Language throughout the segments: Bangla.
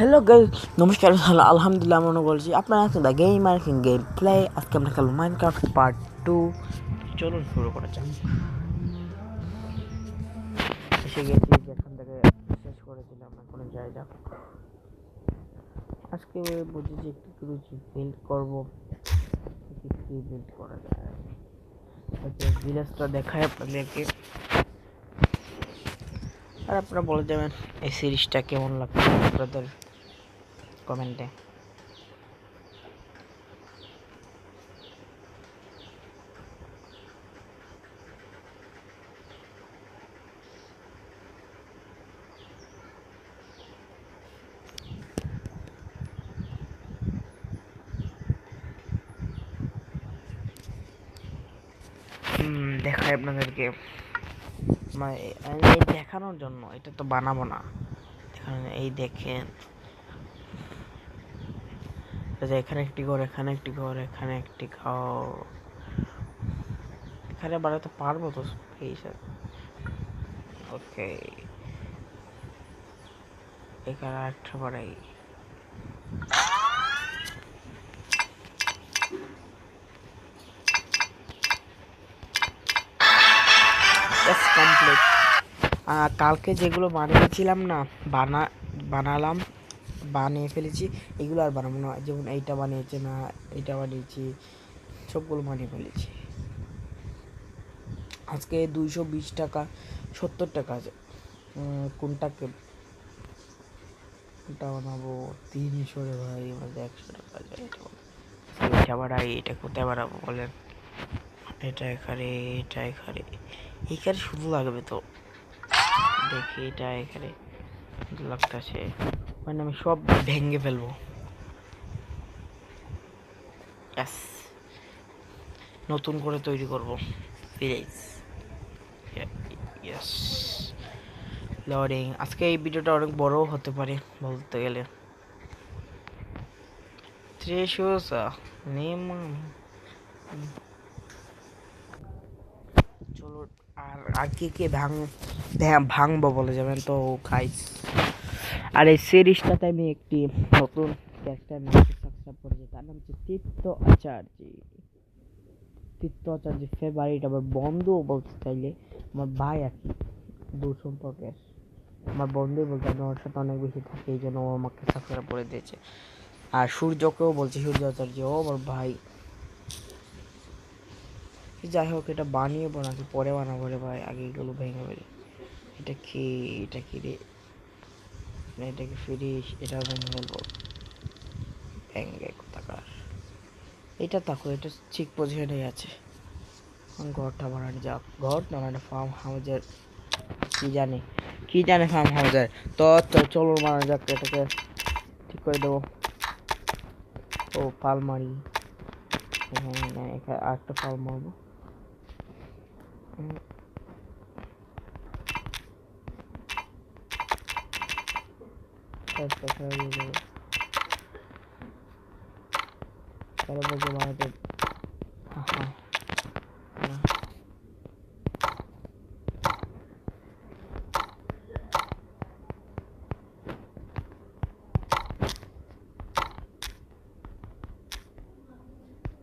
হ্যালো গাইস, নমস্কার। হ্যালো, আলহামদুলিল্লাহ। মনে বলছি আপনারা আছেন the gamer king game play. আজকে আমরা খেলবো মাইনক্রাফট পার্ট 2। চলুন শুরু করা যাক। এসে গেছি যেখান থেকে শেষ করেছিলাম, এখন যাই যাক। আজকে বুঝেছি একটু কিছু বিল্ড করবো, কি বিল্ড করা যায়। ভিলেজটা দেখায় আপনাদেরকে, আর আপনারা বলে দেবেন এই সিরিজটা কেমন লাগছে আপনাদের কমেন্টে। দেখায় আপনাদেরকে এই দেখানোর জন্য, এটা তো বানাবো না। এই দেখেন, এখানে একটি ঘর, এখানে একটি ঘর, এখানে একটি ঘর। এখানে বানাতে পারবো তো ওকে। এখানে একটা বাড়াই। কমপ্লিট। কালকে যেগুলো বানিয়েছিলাম না, বানালাম, বানিয়ে ফেলেছি। এগুলো আর বানাবো না। যেমন এইটা বানিয়েছে না, এইটা বানিয়েছি, সবগুলো বানিয়ে ফেলেছি। আজকে 220 টাকা, 70 টাকা আছে। কোনটাকে বানাবো? 300 রে ভাই, আমাদের 100 টাকা যায়। এটা বাড়াই, এটা কোথায় বাড়াবো বলেন? এটা এখানে, এটা এখানে, এখানে শুধু লাগবে তো। দেখি এটা এখানে লাগতেছে, মানে আমি সব ভেঙে ফেলবো। নতুন করে তৈরি করব প্লিজ। Yes, loading. আজকে এই ভিডিওটা অনেক বড় হতে পারে বলতে গেলে। চলো, আর কে ভাঙবো বলে যাবেন তো গাইস। আর এই সিরিজটাতে আমি একটি নতুন ক্যারেক্টার সাবস্ক্রাইব করেছি, তার নাম হচ্ছে তীর্থ আচার্য ফেভারিট, আবার বন্ধুও বলতে চাইলে আমার ভাই আর কি, দূর সম্পর্কের আমার বন্ধুই বলতে, আমি ওর সাথে অনেক বেশি থাকি, এই জন্য ও আমাকে সাবস্ক্রাইব করে দিয়েছে। আর সূর্যকেও বলছি, সূর্য আচার্য, ও আমার ভাই। যাই হোক, এটা বানিয়েবো নাকি পরে বানাবো রে ভাই, আগে এগুলো ভেঙে ফেলি। এটা কি রে? এটা কি ফিরিস? এটা ভেঙে ফেলবো, ভেঙে কোথাকার। এটা থাকো, এটা ঠিক পজিশনেই আছে। ঘরটা বানানো যাক। ঘর না, মানে ফার্ম হাউসের কি জানে ফার্ম হাউসের। তো চলো বানানো যাক, এটাকে ঠিক করে দেবো। ও পাল মারি, এখানে আরেকটা পাল মারবো। বানাতে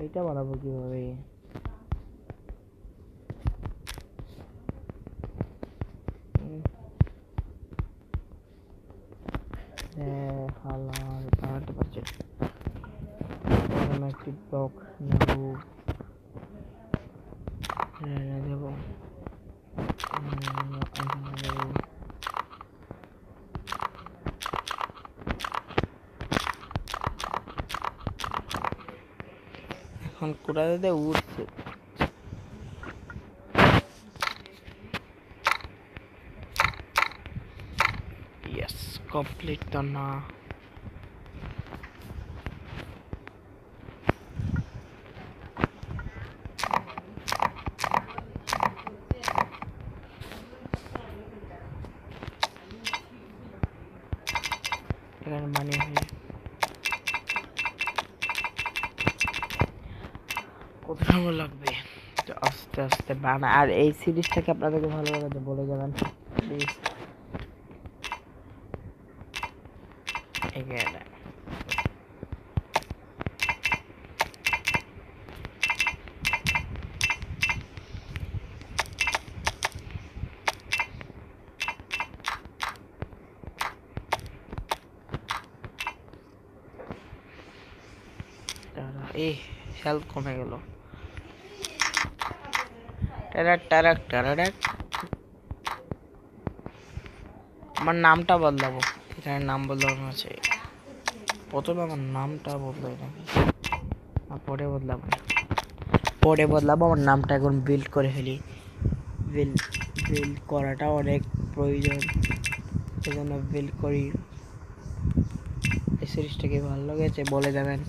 এইটা বানাবো কিভাবে? হালার বানাতে পারছি একটি ব্লক নেবো, দেবো। এখন কোথাতে উঠছে? ইয়েস, কমপ্লিট তো না। এখানে মানে কত সময় লাগবে? তো আস্তে আস্তে বানা। আর এই সিরিজটাকে আপনাদেরকে ভালো লাগে বলে যাবেন প্লিজ। থেকে এটা এই হেলথ কমে গেল। আমার নামটা বদলাবো, এখানে নাম বদলানো আছে। প্রথমে আমার নামটা বদলাই নাকি, পরে বদলাবো, আমার নামটা এখন বিল্ড করে ফেলি। বিল্ড করাটা অনেক প্রয়োজন, সেজন্য বিল্ড করি। এই সিরিজটা কি ভালো লেগেছে বলে যাবেন,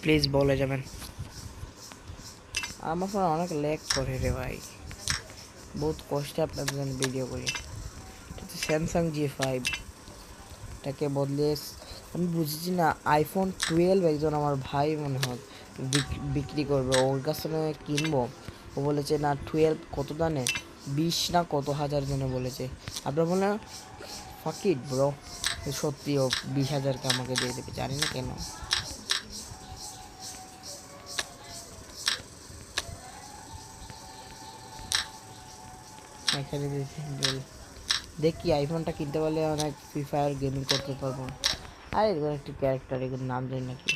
প্লিজ বলে যাবেন। আমার ফোন অনেক ল্যাগ করে রে ভাই, বহুত কষ্টে আপনাদের জন্য ভিডিও করি। স্যামসাং J5 এটাকে বদলে আমি বুঝেছি না, আইফোন 12 একজন আমার ভাই মনে হয় বিক্রি করবে, ওর কাছ থেকে কিনবো। ও বলেছে না 12 কত দানে 20 না কত হাজার জনে বলেছে। আপনার বলে ফাকিট ব্রো, সত্যি ও 20,000কে আমাকে দিয়ে দেবে, জানি না কেন। এখানে দেখি আইফোনটা কিনতে পারলে অনেক ফ্রি ফায়ার গেমিং করতে পারবো। আর এগুলো একটি ক্যারেক্টার, এগুলোর নাম জানি নাকি।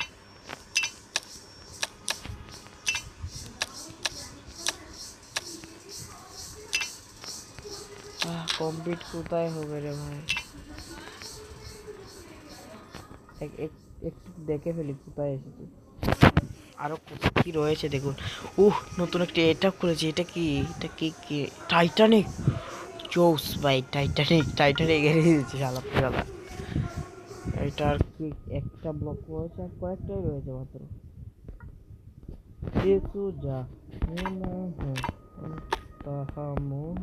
কমপ্লিট কোথায় হবে রে ভাই, একটু দেখে ফেলি কোথায় এসেছি। আরো কি রয়েছে দেখুন। নতুন একটা এটা খুলেছি, এটা কি টাইটানিক জোস ভাই, টাইটানিক এনে দিয়েছে শালা পুরালা। এটা আর কি একটা ব্লক রয়েছে, আর কয়েকটাই রয়েছে মাত্র। যেহেতু যা তাহা মোহ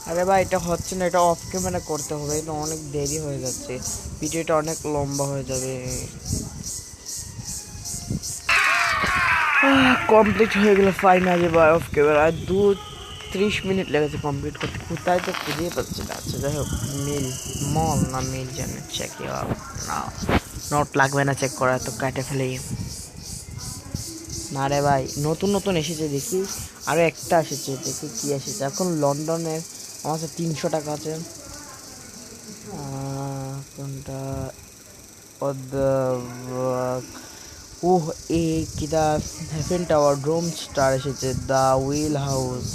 আরে ভাই এটা হচ্ছে না, এটা অফ ক্যামেরা করতে হবে, এটা অনেক দেরি হয়ে যাচ্ছে, ভিডিওটা অনেক লম্বা হয়ে যাবে। কমপ্লিট হয়ে গেল ফাইনালি ভাই অফ ক্যামেরা। 30 মিনিট লেগেছে কমপ্লিট করতে, কোথায় তো খুঁজে পাচ্ছি না। আচ্ছা যাই হোক, মল না মিল জানে, চেক না নোট লাগবে না চেক করা, তো কাটে ফেলেই। না রে ভাই নতুন এসেছে দেখি, আরও একটা এসেছে দেখি কি এসেছে। এখন লন্ডনের আমার কাছে 300 টাকা আছে। কোনটা এই কিটা হেভেন টাওয়ার, ড্রোম স্টার এসেছে, the wheel house,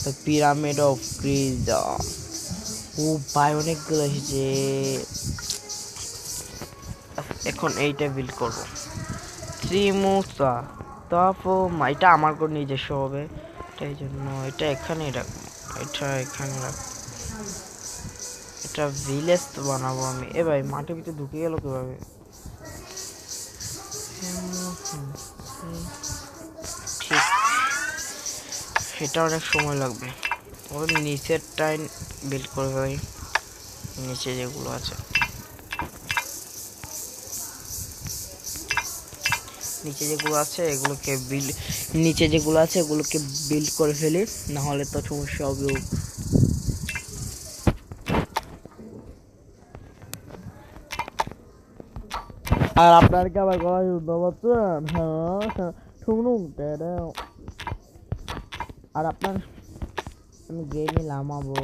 the pyramid of গ্রিজা। ভাই অনেকগুলো এসেছে। এখন এইটা বিল্ড করবো। ত্রিমুসা তারপর এটা আমার করে নিজস্ব হবে, এই জন্য এটা এখানেই রাখবো, এটা এখানে রাখবো। এটা ভিলেজ তো বানাবো আমি। এ ভাই মাটির ভিতরে ঢুকে গেল কিভাবে? ঠিক, এটা অনেক সময় লাগবে। ওর নিচের টাইম বিল্ড করে ভাই, নিচে যেগুলো আছে এগুলোকে বিল্ড করে ফেলি, না হলে তো সমস্যা হবে। আর আপনার কি আবার গলা শুনতে পাচ্ছেন? হ্যাঁ শুনুন। আর আপনার আমি গেমে নামাবো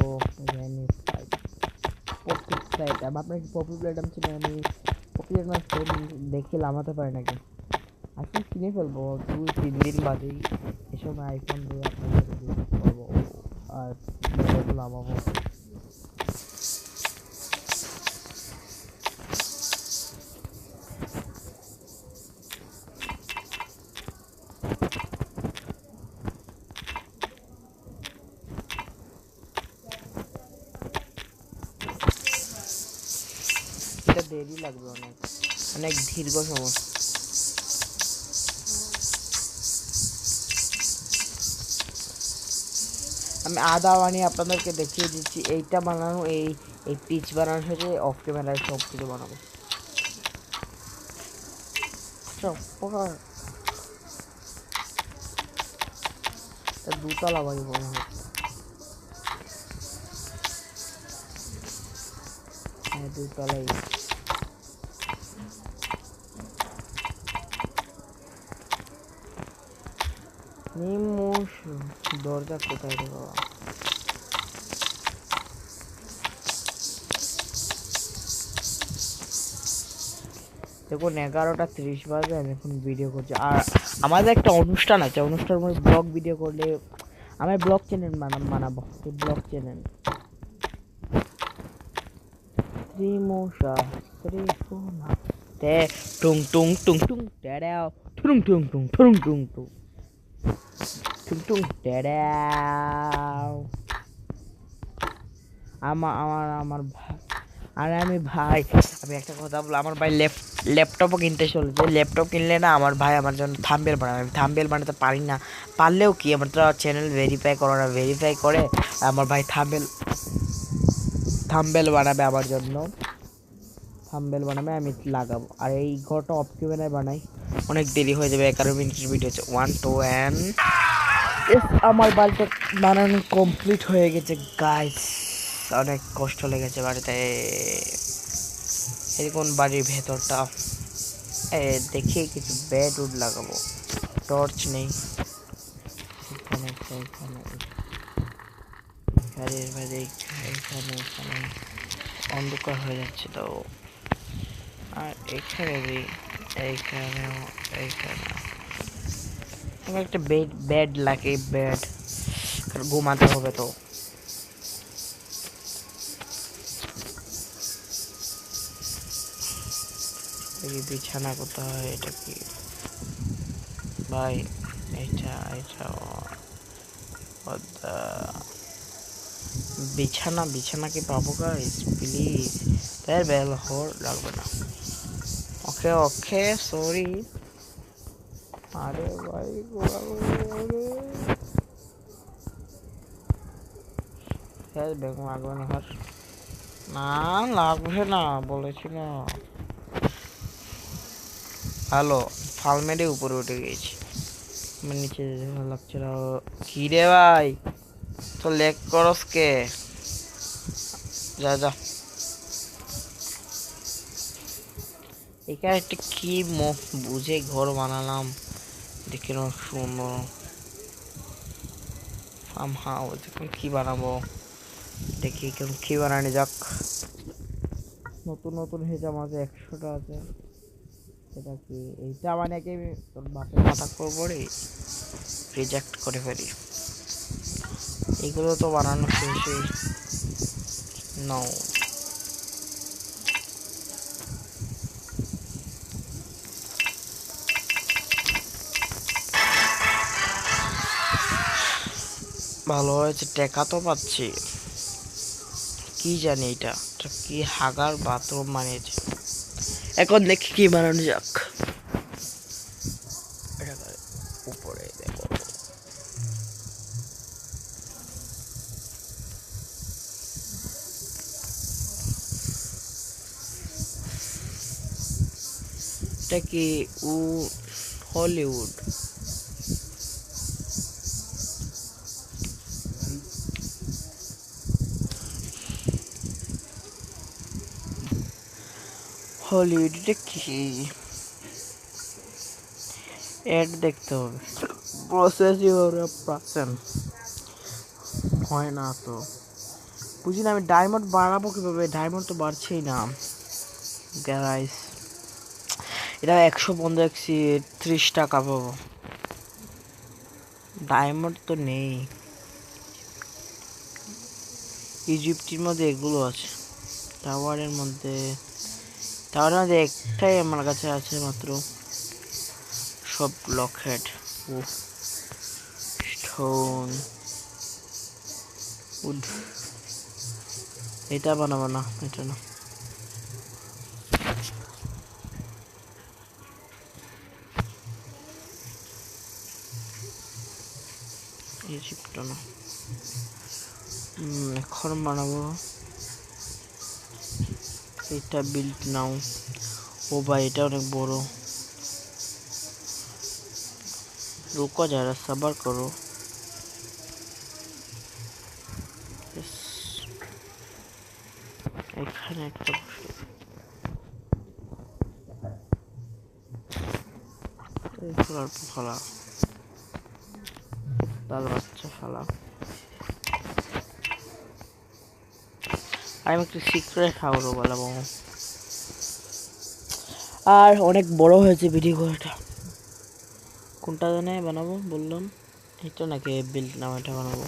আপনার কি পপুলার আইটেম ছিল, আমি পপুলার দেখে নামাতে পারি নাকি? আজকে কিনে ফেলবো 2-3 দিন বাদেই এসব আইফোন দিয়ে আপনাদের করবো আর নামাবো। দেরি লাগবে অনেক। অনেক দীর্ঘ সময়। আমি আদা বানিয়ে আপনাদেরকে দেখিয়ে দিচ্ছি। এইটা বানানো, এই পিচ বানানো হয়েছে অফ ক্যামেরায়, সব কিছু বানাবো। দুতলা বাড়ি মনে হয়। হ্যাঁ, দুতলাই। নিমুষ দরজা কোথায় রে বাবা? দেখুন 11:30 বাজে, আমি এখন ভিডিও করছি। আর আমাদের একটা অনুষ্ঠান আছে, অনুষ্ঠান মধ্যে ব্লগ ভিডিও করলে আমি ব্লগ চ্যানেল বানাবো। ব্লগ চ্যানেল ত্রিমোশা ত্রিফোনা তে টুং টুং টুং টুং টেড়াও টুং টুং টুং টুং টুং টুং টুং টুং টেড়াও। আমার ভাই আর আমি ভাই, আমি একটা কথা বলবো, আমার ভাই ল্যাপটপও কিনতে চলেছে। ল্যাপটপ কিনলে না আমার ভাই আমার জন্য থাম্বনেল বানাবে। আমি থাম্বনেল বানাতে পারি না, পারলেও কি, আমার তো চ্যানেল ভেরিফাই করো না, ভেরিফাই করে আমার ভাই থাম্বনেল বানাবে আমার জন্য। থাম্বনেল বানাবে, আমি লাগাবো। আর এই ঘরটা অফ ক্যামেরায় বানাই, অনেক দেরি হয়ে যাবে। 11 মিনিটের ভিডিও হচ্ছে 1 2 and আমার বাড়িটা বানানো কমপ্লিট হয়ে গেছে গাইস। অনেক কষ্ট লেগেছে বাড়িতে। এরকম বাড়ির ভেতরটা দেখি কিছু বেড উড লাগাবো। টর্চ নেই এখানে, এখানে অন্ধকার হয়ে যাচ্ছে তো। আর এখানে এইখানেও আমার একটা বেড লাগে, বেড ঘুমাতে হবে তো। বিছানা কোথায়? এটা কি ভাই? এটা বিছানা কি পাবো গাইস? প্লিজ তাই বেল হর লাগবে না। ওকে সরি। আরে ভাই বেগুন লাগবে না, না লাগবে না বলেছি না। হ্যালো, ফালমেডে উপরে উঠে গেছি, আমার নিচে লাগছে না। কি রে ভাই, তো লেক করস কে? যা এখানে একটা কি মুখ বুঝে ঘর বানালাম, দেখে না সুন্দর ফার্ম হাউস। এখন কি বানাবো দেখি, এখন কি বানানো যাক। নতুন হেজা মাঝে 100টা আছে। এটা কি? এইটা মানে কি তোর বাপের মাথা করবো রে, রিজেক্ট করে ফেলি। এগুলো তো বানানো শেষই নাও। ভালো হয়েছে, টেকা তো পাচ্ছি। কি জানি এটা কি হাগার বাথরুম বানিয়েছে। এখন দেখি কি বানানো যাক। উপরে দেখো, এটা কি হলিউড? হলিউড এটা কি? অ্যাড দেখতে হবে। হয় না তো, বুঝি না। আমি ডায়মন্ড বাড়াবো কিভাবে? ডায়মন্ড তো বাড়ছেই না গাইস। এটা 130 টাকা পাবো, ডায়মন্ড তো নেই। ইজিপ্টের মধ্যে এগুলো আছে, টাওয়ারের মধ্যে একটাই আমার কাছে আছে মাত্র। সব লকেট ও স্টোন উড। এটা বানাবো না, এটা না। এই চিপটা না, এখন বানাবো এটা বিল্ড নাও। ও ভাই এটা অনেক বড়, রুকো যারা সবার করো। এখানে একটা অল্প খালা তাল বাচ্চা খালা। আমি একটু সিক্রেট খাবো বলবো। আর অনেক বড় হয়েছে ভিডিওটা, কোনটা জানে বানাবো বললাম, এটা নাকি বিল্ড নাও এটা বানাবো।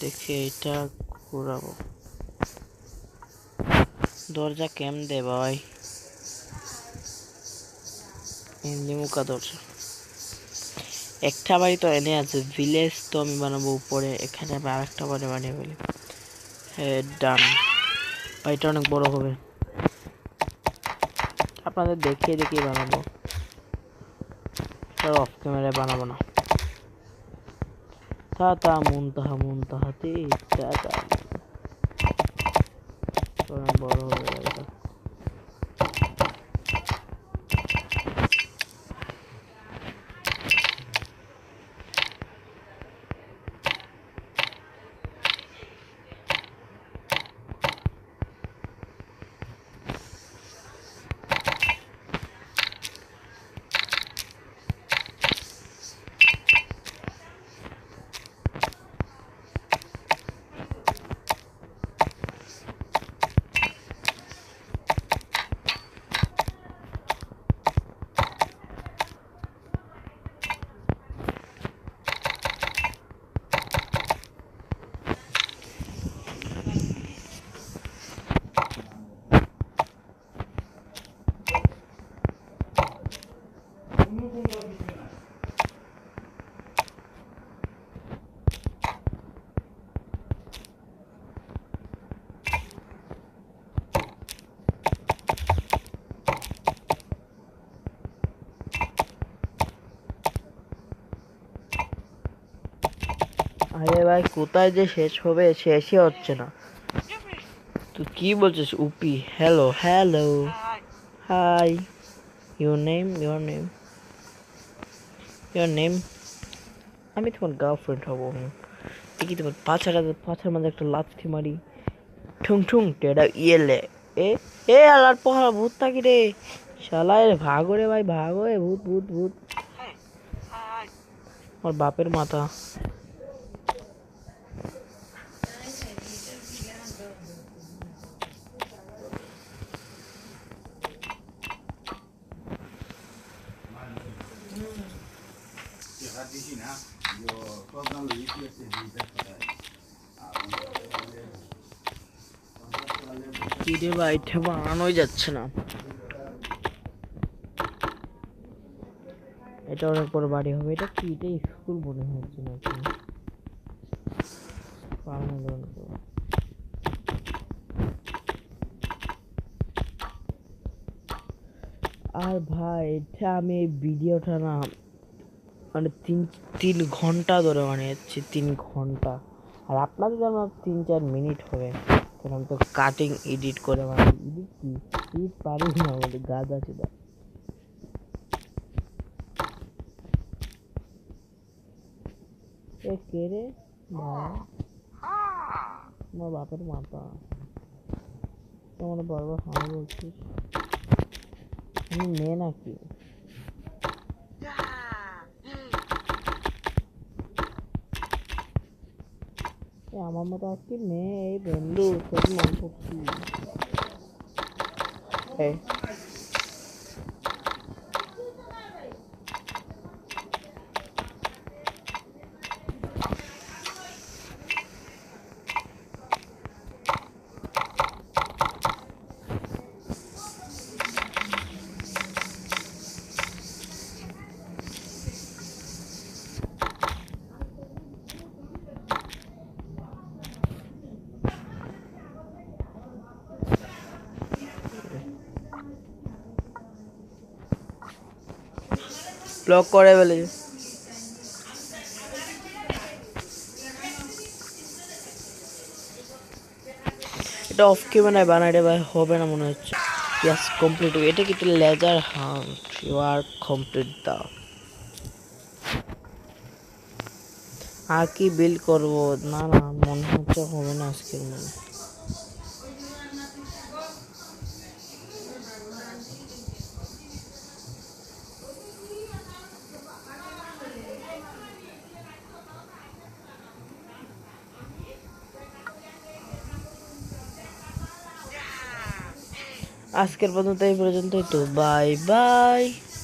দেখি এটা ঘুরাবো, দরজা কেম দে ভাই, এমনি মুখা দরজা। একটা বাড়ি তো এনে আছে ভিলেজ, তো আমি বানাবো উপরে, এখানে আমি আরেকটা বাড়ি বানিয়ে ফেলি। হ্যাঁ ডান, বাড়িটা অনেক বড় হবে, আপনাদের দেখিয়ে দেখিয়ে বানাবো, অফ ক্যামেরায় বানাবো না। তা মুনতাহা মুনতাহাতে বড় হয়ে যাবে। আরে ভাই কোথায় যে শেষ হবে, শেষই হচ্ছে না। তুই কি বলছিস উপি? Hello hello hi, your name your name your name. আমি তোমার গার্লফ্রেন্ড হবো, দেখি তোমার পাছার মাঝে একটা লাথি মারি, ঠুং ঠুং টেডা ইয়েলে। এ এ আলার পহাড়া ভূত থাকি রে শালায়, ভাগো রে ভাই ভাগো, এ ভূত ভূত ভূত, আমার বাপের মাথা। কি রে ভাই, এটা বানানোই যাচ্ছে না। এটা অনেক বড় বাড়ি হবে, এটা কি, এটা স্কুল মনে হচ্ছে নাকি? আর ভাই এটা আমি এই ভিডিওটা না মানে তিন ঘন্টা ধরে বানিয়েছি, 3 ঘন্টা। আর আপনাদের যেন 3-4 মিনিট হবে, কারণ আমি তো কাটিং এডিট করে বানাই। এডিট কি এডিট পারি না, আমাদের গাছ আছে। এ কে রে ভাই, আমার বাপের মাথা, তোমার বারবার হাঁ বলছিস, আমি মেয়ে নাকি? আমার মতো আজকে মেয়ে, এই বন্ধু সব নাম করছি। ব্লক করে ফেলেছে। এটা অফ ক্যামেরায় বানাই রে ভাই, হবে না মনে হচ্ছে। Yes complete. এটা কি laser hunt, you are complete দাও। আর কি বিল্ড করবো? না না মনে হচ্ছে হবে না আজকের মনে। আজকের পর্যন্ত এই পর্যন্তই তো, বাই বাই।